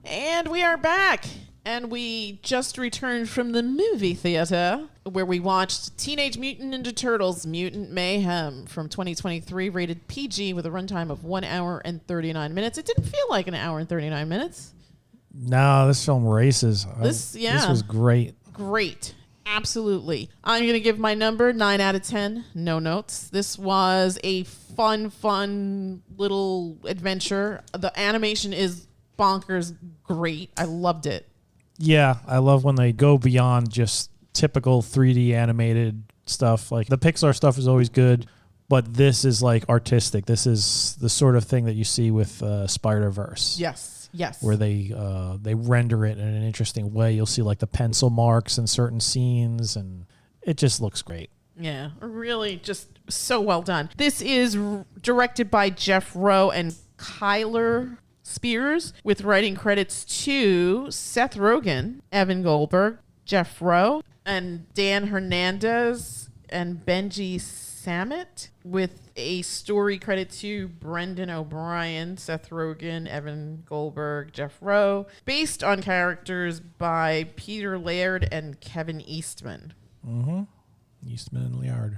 And we are back. And we just returned from the movie theater where we watched Teenage Mutant Ninja Turtles Mutant Mayhem from 2023, rated PG with a runtime of 1 hour and 39 minutes. It didn't feel like an hour and 39 minutes. No, this film races. This was great. Great. Absolutely. I'm going to give my number 9 out of 10. No notes. This was a fun little adventure. The animation is bonkers great. I loved it. Yeah, I love when they go beyond just typical 3D animated stuff. Like the Pixar stuff is always good, but this is like artistic. This is the sort of thing that you see with Spider-Verse. Yes. Where they render it in an interesting way. You'll see like the pencil marks in certain scenes, and it just looks great. Yeah, really just so well done. This is directed by Jeff Rowe and Kyler Spears, with writing credits to Seth Rogen, Evan Goldberg, Jeff Rowe, and Dan Hernandez and Benji Samit, with a story credit to Brendan O'Brien, Seth Rogen, Evan Goldberg, Jeff Rowe, based on characters by Peter Laird and Kevin Eastman. Eastman and Laird.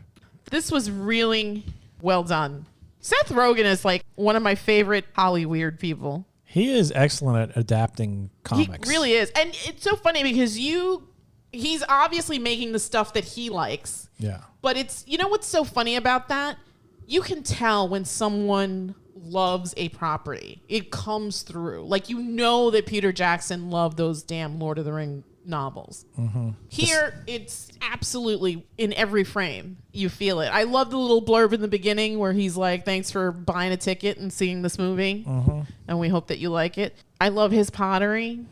This was really well done. Seth Rogen is like one of my favorite Hollyweird people. He is excellent at adapting comics. He really is. And it's so funny because he's obviously making the stuff that he likes. Yeah. But it's, you know what's so funny about that? You can tell when someone loves a property. It comes through. Like, you know that Peter Jackson loved those damn Lord of the Ring novels. Here, it's absolutely in every frame. You feel it. I love the little blurb in the beginning where he's like, thanks for buying a ticket and seeing this movie. And we hope that you like it. I love his pottery.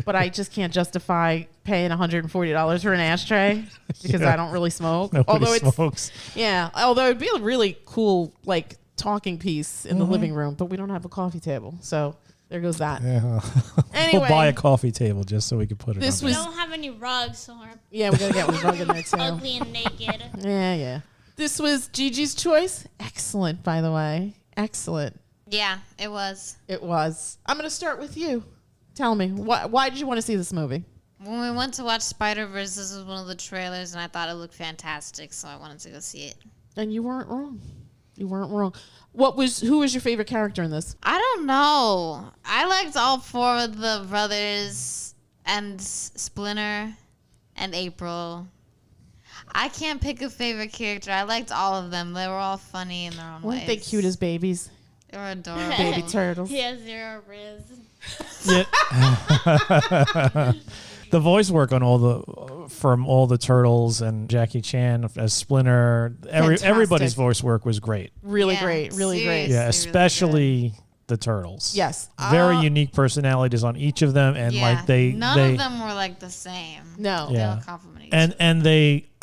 But I just can't justify paying $140 for an ashtray because I don't really smoke. Nobody smokes. Yeah. Although it'd be a really cool, like, talking piece in the living room, but we don't have a coffee table. So there goes that. Yeah. Anyway, We'll buy a coffee table just so we can put it on We don't have any rugs, so we're yeah, we got to get one rug in there too. ugly and naked. Yeah. This was Gigi's choice. Excellent, by the way. Excellent. Yeah, it was. It was. I'm going to start with you. Tell me, why did you want to see this movie? When we went to watch Spider-Verse, this was one of the trailers, and I thought it looked fantastic, so I wanted to go see it. And you weren't wrong. You weren't wrong. Who was your favorite character in this? I don't know. I liked all 4 of the brothers and Splinter and April. I can't pick a favorite character. I liked all of them. They were all funny in their own ways. Weren't they cute as babies? They were adorable. Baby turtles. He has 0 riz. Yeah. The voice work on from all the turtles and Jackie Chan as Splinter, everybody's voice work was great. Really great. Yeah, especially the turtles. Yes. Very unique personalities on each of them, and like none of them were like the same. No. They all complimented each and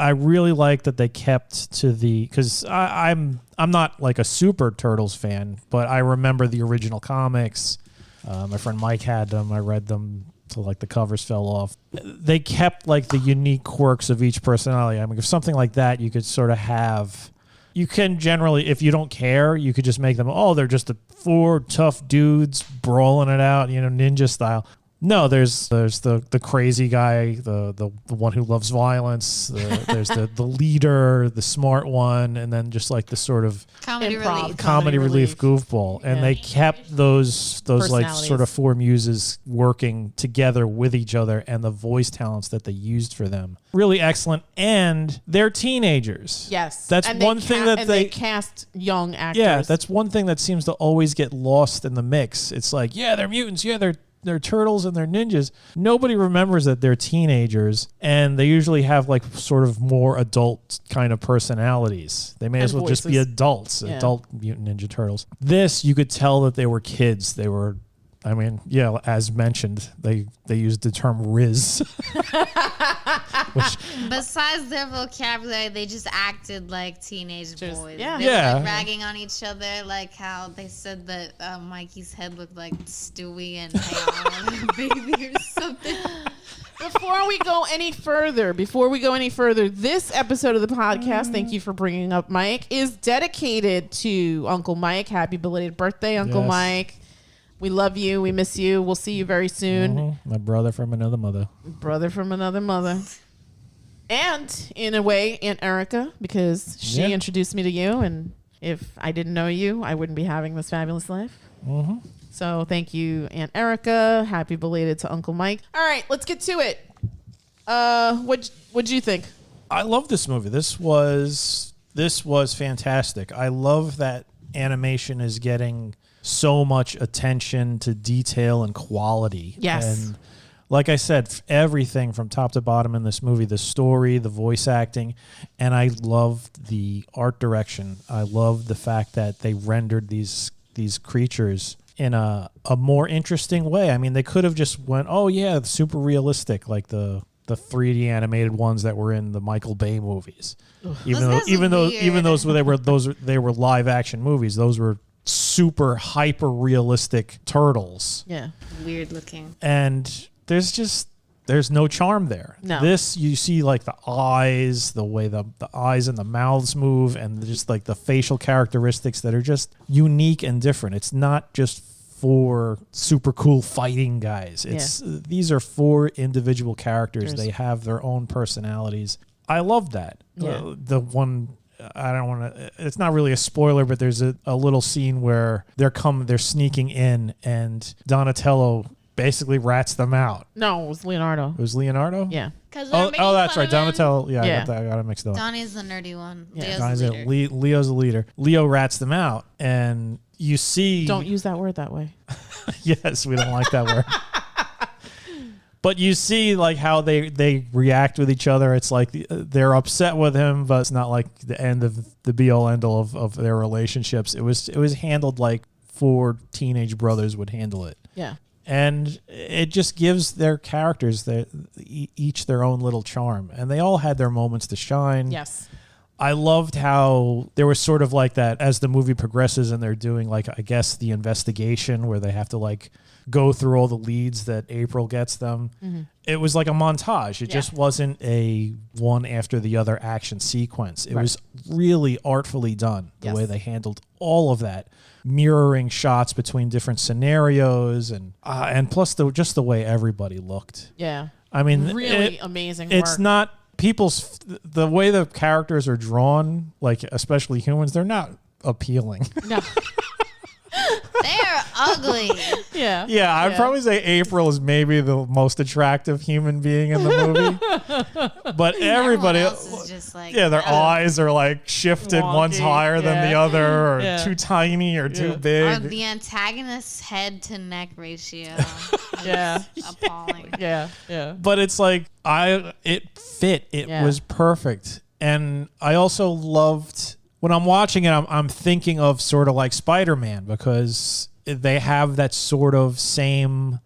I really like that they kept to because I'm not like a super Turtles fan, but I remember the original comics. My friend Mike had them. I read them till like the covers fell off. They kept like the unique quirks of each personality. I mean, if something like that, you could sort of have. You can generally, if you don't care, you could just make them. Oh, they're just 4 tough dudes brawling it out, ninja style. No, there's the crazy guy, the one who loves violence. There's the leader, the smart one, and then just like the sort of comedy relief goofball. And they kept those like sort of 4 muses working together with each other, and the voice talents that they used for them really excellent. And they're teenagers. Yes, that's one thing that they cast young actors. Yeah, that's one thing that seems to always get lost in the mix. It's like, yeah, they're mutants. Yeah, they're turtles and they're ninjas. Nobody remembers that they're teenagers, and they usually have like sort of more adult kind of personalities. They may as well just be adults, adult mutant ninja turtles. This, you could tell that they were kids. They were, I mean, yeah, as mentioned, they used the term Riz. Besides their vocabulary, they just acted like teenage boys. Yeah. They were like ragging on each other, like how they said that Mikey's head looked like Stewie and Hey Baby or something. Before we go any further, this episode of the podcast, thank you for bringing up Mike, is dedicated to Uncle Mike. Happy belated birthday, Uncle Mike. We love you. We miss you. We'll see you very soon. Mm-hmm. My brother from another mother. Brother from another mother. And in a way, Aunt Erica, because she introduced me to you. And if I didn't know you, I wouldn't be having this fabulous life. Mm-hmm. So thank you, Aunt Erica. Happy belated to Uncle Mike. All right, let's get to it. What'd you think? I love this movie. This was fantastic. I love that animation is getting so much attention to detail and quality. Yes. And like I said, everything from top to bottom in this movie, the story, the voice acting, and I loved the art direction. I loved the fact that they rendered these creatures in a more interesting way. I mean, they could have just went, oh yeah, super realistic, like the 3D animated ones that were in the Michael Bay movies. Even those they were live action movies, those were super hyper realistic turtles. Yeah. Weird looking. And there's no charm there. No. This, you see like the eyes, the way the eyes and the mouths move, and just like the facial characteristics that are just unique and different. It's not just for super cool fighting guys. These are 4 individual characters. They have their own personalities. I love that. Yeah. The one, I don't want to, it's not really a spoiler, but there's a little scene where they're sneaking in and Donatello basically rats them out. No, it was Leonardo. It was Leonardo? Yeah. Oh, that's right. Donatello. Yeah, I got it mixed up. Donnie's the nerdy one. Yeah. Leo's the leader. Leo rats them out, and you see... Don't use that word that way. Yes, we don't like that word. But you see like how they react with each other. It's like they're upset with him, but it's not like the end of the be-all, end-all of their relationships. It was handled like 4 teenage brothers would handle it. Yeah. And it just gives their characters each their own little charm. And they all had their moments to shine. Yes. I loved how there was sort of like that as the movie progresses and they're doing like, I guess, the investigation where they have to like go through all the leads that April gets them. Mm-hmm. It was like a montage. It just wasn't a one after the other action sequence. It was really artfully done, the way they handled all of that. Mirroring shots between different scenarios and plus just the way everybody looked. Yeah. I mean, really amazing work. It's not the way the characters are drawn, like especially humans, they're not appealing. No. They're ugly. Yeah. Yeah, I'd probably say April is maybe the most attractive human being in the movie. But everybody else is just like, their eyes are like shifted. Wonky, One's higher than the other, or Yeah. too tiny or too big. the antagonist's head to neck ratio. Yeah. Appalling. Yeah. Yeah. But it's like it fit. It was perfect. And I also loved when I'm watching it, I'm thinking of sort of like Spider-Man, because they have that sort of same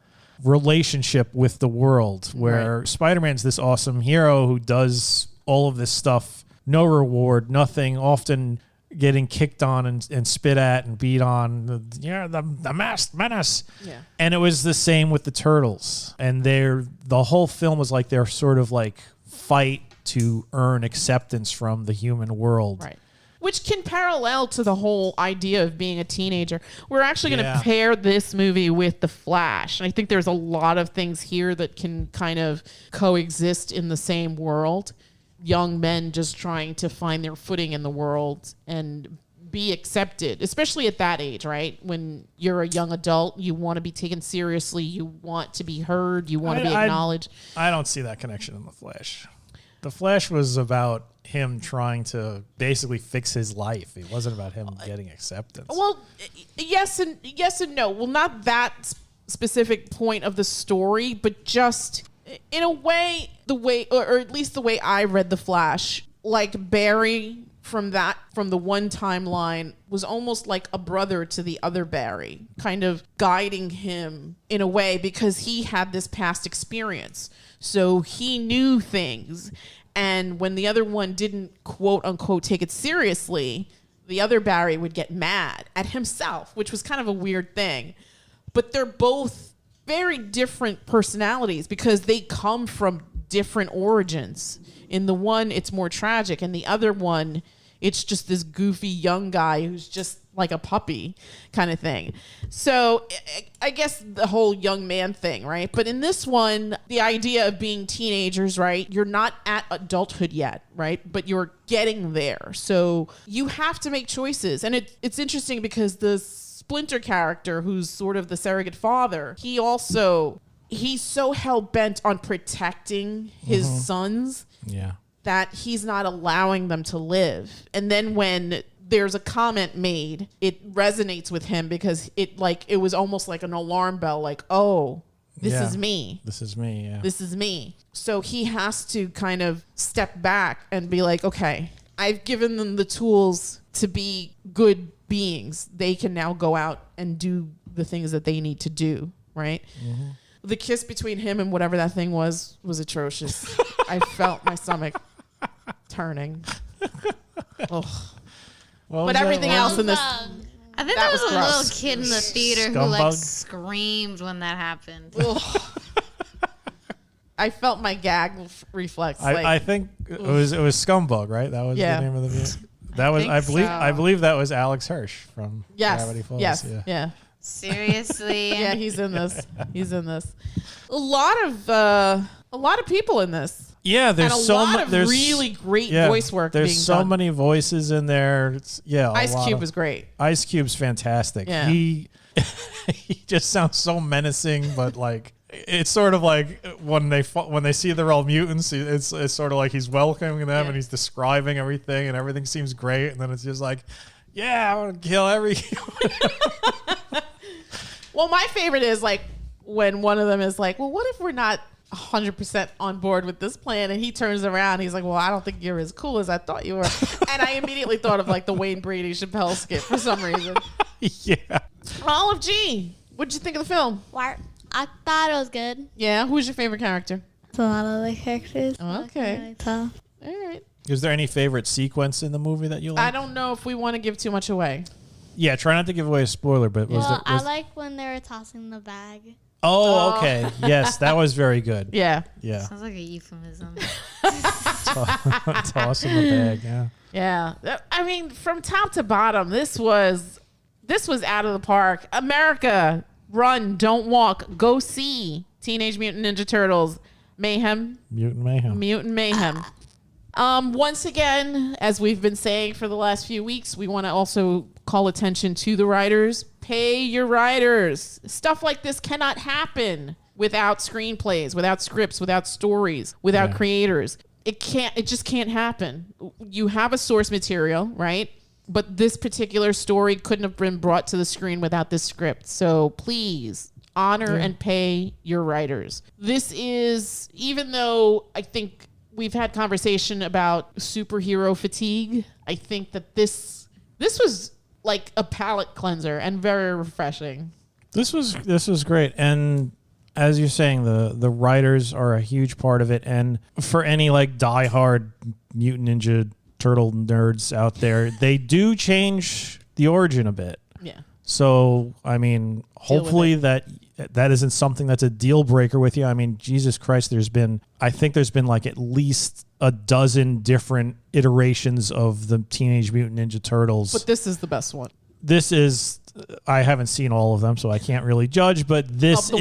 relationship with the world where Spider-Man's this awesome hero who does all of this stuff, no reward, nothing, often getting kicked on and spit at and beat on. The masked menace. Yeah. And it was the same with the Turtles. And the whole film was like their sort of like fight to earn acceptance from the human world. Right. Which can parallel to the whole idea of being a teenager. We're actually going to pair this movie with The Flash. And I think there's a lot of things here that can kind of coexist in the same world. Young men just trying to find their footing in the world and be accepted, especially at that age, right? When you're a young adult, you want to be taken seriously. You want to be heard. You want to be acknowledged. I don't see that connection in The Flash. The Flash was about him trying to basically fix his life. It wasn't about him getting acceptance. Well, yes and no. Well, not that specific point of the story, but just in a way, or at least the way I read The Flash, like Barry from the one timeline was almost like a brother to the other Barry, kind of guiding him in a way because he had this past experience. So he knew things. And when the other one didn't, quote unquote, take it seriously, the other Barry would get mad at himself, which was kind of a weird thing. But they're both very different personalities because they come from different origins. In the one, it's more tragic. And the other one, it's just this goofy young guy who's just like a puppy kind of thing. So I guess the whole young man thing, right? But in this one, the idea of being teenagers, right? You're not at adulthood yet, right? But you're getting there. So you have to make choices. And it's interesting because the Splinter character, who's sort of the surrogate father, he's so hell-bent on protecting his sons that he's not allowing them to live. And then when there's a comment made, it resonates with him because it was almost like an alarm bell, like, oh, this is me. This is me, yeah. This is me. So he has to kind of step back and be like, okay, I've given them the tools to be good beings. They can now go out and do the things that they need to do, right? Mm-hmm. The kiss between him and whatever that thing was atrocious. I felt my stomach turning. Ugh. But everything else in this, I think there was a little kid in the theater who like screamed when that happened. I felt my gag reflex. I think it was Scumbug, right? That was the name of the movie. That was I believe that was Alex Hirsch from Gravity Falls. Yes. Yeah. Seriously. Yeah, he's in this. A lot of people in this. Yeah, there's and a so lot of really great voice work. There's being so done. many voices in there. Ice Cube was great. Ice Cube's fantastic. Yeah. He just sounds so menacing, but like it's sort of like when they see they're all mutants, it's sort of like he's welcoming them and he's describing everything and everything seems great, and then it's just like, yeah, I want to kill every. Well, my favorite is like when one of them is like, well, what if we're not 100% on board with this plan? And he turns around, he's like, well, I don't think you're as cool as I thought you were. And I immediately thought of like the Wayne Brady Chappelle skit for some reason. Yeah. Olive G, what'd you think of the film? I thought it was good. Yeah, who's your favorite character? It's a lot of the characters. Oh, okay. Really tell. All right. Is there any favorite sequence in the movie that you like? I don't know if we want to give too much away. Yeah, try not to give away a spoiler, but I like when they were tossing the bag. Oh, okay. Yes, that was very good. Yeah. Yeah. Sounds like a euphemism. Toss in the bag, yeah. Yeah. I mean, from top to bottom, this was out of the park. America, run, don't walk, go see Teenage Mutant Ninja Turtles Mayhem. Mutant Mayhem. Once again, as we've been saying for the last few weeks, we want to also call attention to the writers. Pay your writers. Stuff like this cannot happen without screenplays, without scripts, without stories, without creators. It just can't happen. You have a source material, right? But this particular story couldn't have been brought to the screen without this script. So please honor and pay your writers. This is, even though I think we've had conversation about superhero fatigue, I think that this was like a palate cleanser and very refreshing. This was great, and as you're saying, the writers are a huge part of it. And for any like diehard Mutant Ninja Turtle nerds out there, they do change the origin a bit. Yeah. So I mean, hopefully that isn't something that's a deal breaker with you. I mean, Jesus Christ, I think there's been like at least a dozen different iterations of the Teenage Mutant Ninja Turtles. But this is the best one. I haven't seen all of them, so I can't really judge, but this of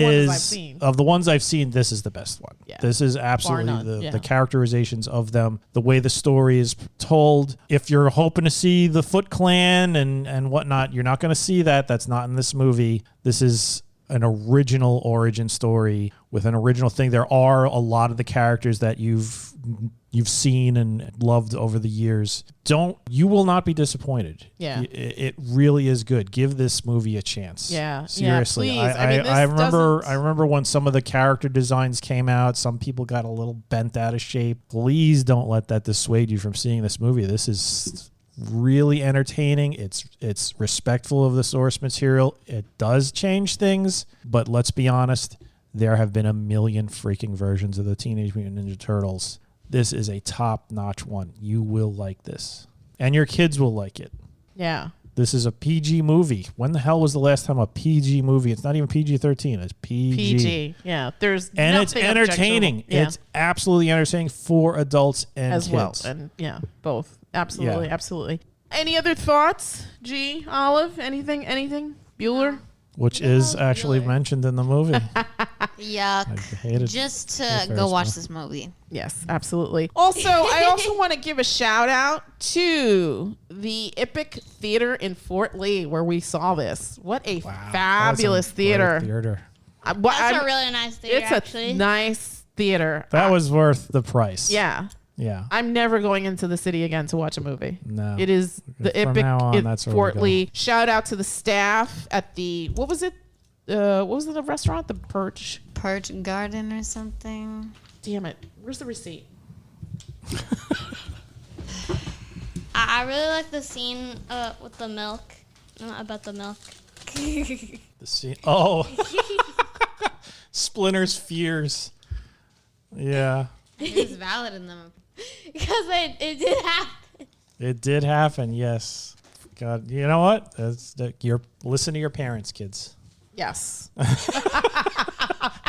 the ones I've seen, this is the best one. Yeah. This is absolutely the characterizations of them, the way the story is told. If you're hoping to see the Foot Clan and whatnot, you're not going to see that. That's not in this movie. This is an original origin story with an original thing. There are a lot of the characters that you've seen and loved over the years. You will not be disappointed. Yeah. It really is good. Give this movie a chance. Yeah. Seriously. Yeah, please. I remember when some of the character designs came out, some people got a little bent out of shape. Please don't let that dissuade you from seeing this movie. This is really entertaining. It's respectful of the source material. It does change things, but let's be honest, there have been a million freaking versions of the Teenage Mutant Ninja Turtles. This is a top-notch one. You will like this. And your kids will like it. Yeah. This is a PG movie. When the hell was the last time a PG movie? It's not even PG-13. It's PG. Yeah. And it's entertaining. Yeah. It's absolutely entertaining for adults and as kids. well. And both. Absolutely. Yeah. Absolutely. Any other thoughts? G, Olive, anything? Bueller? Which is actually mentioned in the movie. Yuck. I hated Just to Ferris go watch Bueller. this movie. Yes, absolutely. Also, I also want to give a shout out to the Ipic Theater in Fort Lee where we saw this. What a fabulous theater. That's a really nice theater, It's actually. a nice theater. That was worth the price. Yeah. Yeah. I'm never going into the city again to watch a movie. No. It is the From Ipic now on, in that's where we Fort go. Lee. Shout out to the staff at the, what was it? What was the restaurant? The Perch. Perch Garden or something. Damn it. Where's the receipt? I really like the scene with the milk. About the milk. The scene. Oh. Splinter's fears. Yeah. It's valid in them. Because it did happen. It did happen, yes. God, you know what? Listen to your parents, kids. Yes.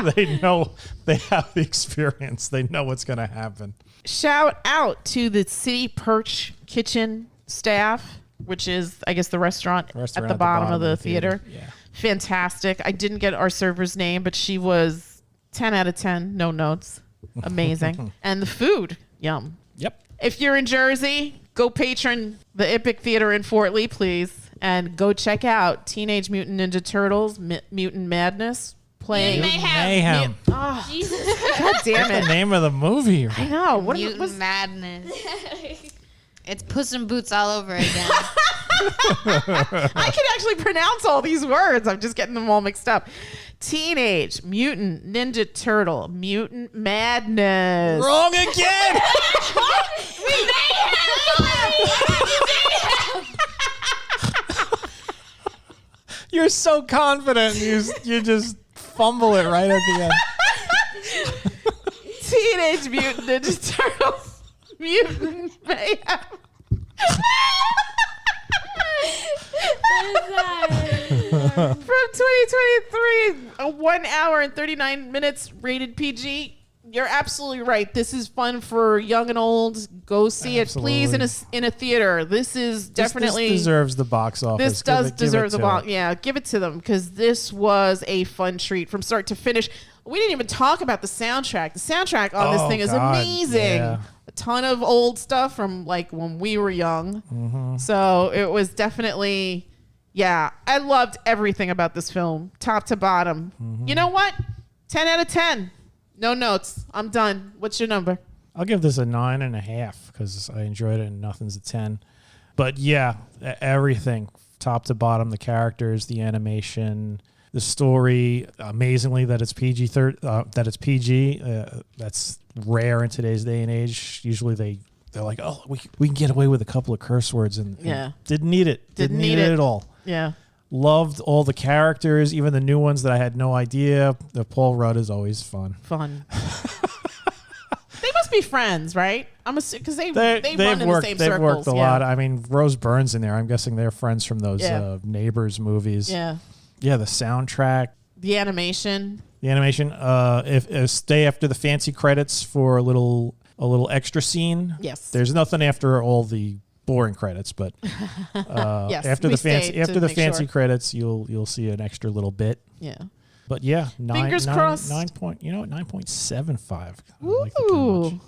They know, they have the experience. They know what's going to happen. Shout out to the City Perch kitchen staff, which is, I guess, the restaurant at the bottom of the theater. Yeah. Fantastic. I didn't get our server's name, but she was 10 out of 10. No notes. Amazing. And the food, yum. Yep. If you're in Jersey, go patron the Ipic Theater in Fort Lee, please. And go check out Teenage Mutant Ninja Turtles, Mutant Madness. Playing Mayhem. Oh, Jesus. God damn The it. name of the movie. I know. What Mutant was Madness. It's Puss in Boots all over again. I can actually pronounce all these words. I'm just getting them all mixed up. Teenage Mutant Ninja Turtle, Mutant Madness. Wrong again. You're so confident. You just fumble it right at the end. Teenage Mutant Ninja Turtles, Mutant Mayhem. From 2023, a 1 hour and 39 minutes rated PG. You're absolutely right. This is fun for young and old. Go see it, please, in a theater. This is definitely This deserves the box office. This does deserve the box. box. Yeah, give it to them because this was a fun treat from start to finish. We didn't even talk about the soundtrack. The soundtrack on this thing is amazing. Yeah. A ton of old stuff from like when we were young. Mm-hmm. So it was definitely, yeah, I loved everything about this film, top to bottom. Mm-hmm. You know what? 10 out of 10. No notes. I'm done. What's your number? I'll give this a 9.5 because I enjoyed it and nothing's a 10. But yeah, everything top to bottom, the characters, the animation, the story. Amazingly, that it's PG. That it's PG. That's rare in today's day and age. Usually they're like, oh, we can get away with a couple of curse words and didn't need it. Didn't need it at all. Yeah. Loved all the characters, even the new ones that I had no idea. The Paul Rudd is always fun. They must be friends, right? I'm assuming because they run in the same they've circles. worked a lot. I mean, Rose Byrne's in there. I'm guessing they're friends from those Neighbors movies. Yeah. Yeah, the soundtrack, The animation. If stay after the fancy credits for a little extra scene. Yes. There's nothing after all the boring credits, but Yes, after we the fancy stayed to make sure. credits, you'll see an extra little bit. Yeah. But yeah, Fingers crossed. 9.75. I Ooh. like it too much.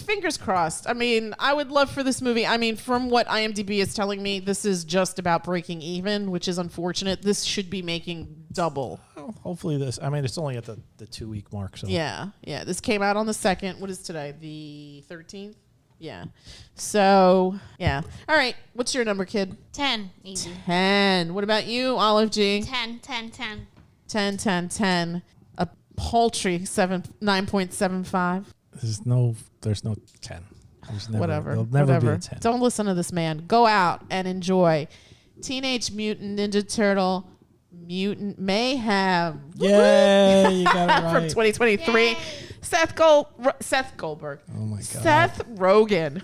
Fingers crossed. I mean, I would love for this movie. I mean, from what IMDb is telling me, this is just about breaking even, which is unfortunate. This should be making double. Well, hopefully this. I mean, it's only at the 2-week mark. So Yeah. This came out on the 2nd. What is today? The 13th? Yeah. So, yeah. All right. What's your number, kid? 10. Easy. 10. What about you, Olive G? 10, 10, 10. 10, 10, 10. A paltry 9.75. there's no 10. There's never, Whatever. There'll never be a 10. Don't listen to this man. Go out and enjoy Teenage Mutant Ninja Turtle Mutant Mayhem. Yay, you got it From right. 2023. Yay. Seth Goldberg. Oh my god. Seth Rogen.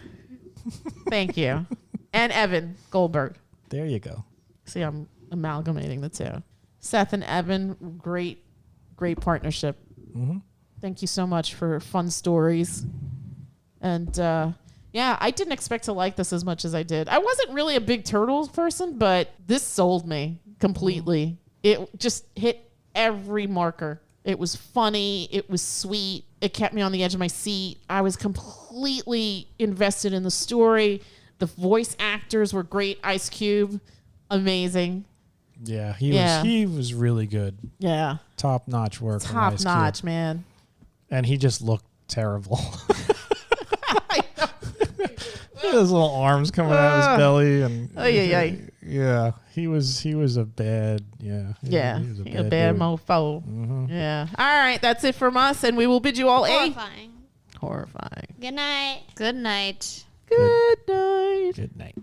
Thank you. And Evan Goldberg. There you go. See, I'm amalgamating the two. Seth and Evan, great partnership. Mm-hmm. Thank you so much for fun stories. And Yeah, I didn't expect to like this as much as I did. I wasn't really a big Turtles person, but this sold me completely. It just hit every marker. It was funny. It was sweet. It kept me on the edge of my seat. I was completely invested in the story. The voice actors were great. Ice Cube, amazing. Yeah, he was really good. Yeah. Top-notch work. Top notch, man. And he just looked terrible. His little arms coming out of his belly, and yeah, he was a bad, he was a bad mofo. Mm-hmm. Yeah. All right, that's it from us, and we will bid you all Horrifying. horrifying. Good night. Good night. Good night. Good night.